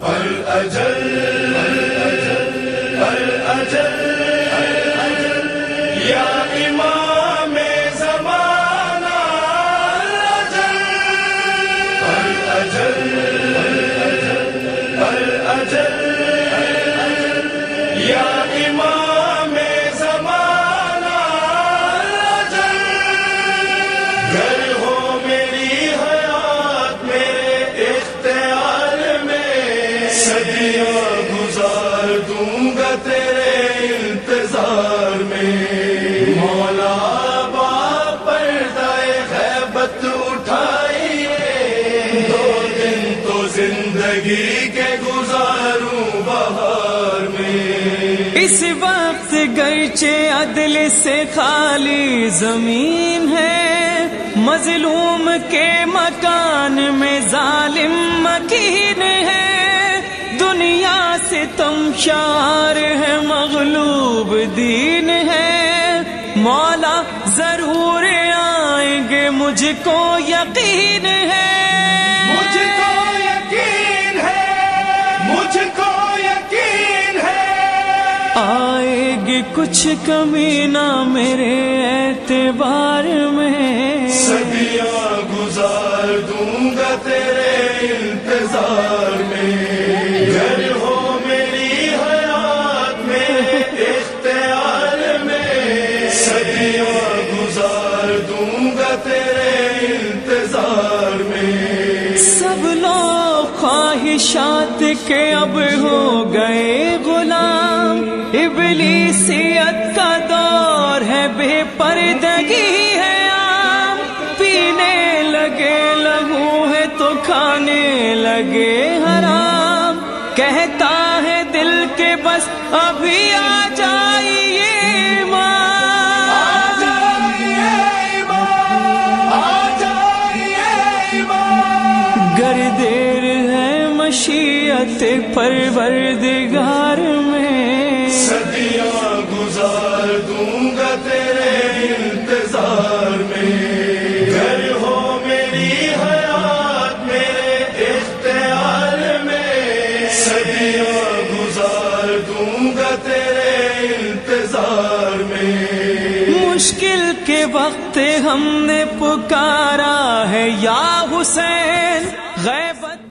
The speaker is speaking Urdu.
الأجل الأجل یا امام زمانہ الأجل الأجل الأجل یا امام زمانہ الأجل گر ہو میری حیات میرے اختیار میں صدیاں گزار دوں گا تیرے انتظار میں مولا باپ پردہ غیبت اٹھائیے 2 دن تو زندگی کے گزاروں بہار میں اس وقت گرچہ عدل سے خالی زمین ہے مظلوم کے مکان میں ظالم مکین ہے دنیا سے تمشار ہے مغلوب دین ہے مولا ضرور آئیں گے مجھ کو یقین ہے مجھ کو یقین ہے مجھ کو یقین ہے آئے گی کچھ کمی نہ میرے اعتبار میں صدیاں گزار دوں گا تیرے انتظار میں گر ہو میری حیات میرے اختیار میں صدیاں گزار دوں گا تیرے انتظار میں سب لوگ خواہشات کے اب ہو گئے غلام ابلیسیت کا دور ہے بے پردگی ہے عام پینے لگے لہو ہے تو کھانے لگے حرام کہتا ہے دل کے بس ابھی آ جائیے گر دیر ہے مشیت پروردگار میں صدیاں گزار دوں گا تیرے انتظار میں گر ہو میری حیات میرے اختیار میں صدیاں گزار دوں گا تیرے انتظار میں مشکل کے وقت ہم نے پکارا ہے یا حسین غیب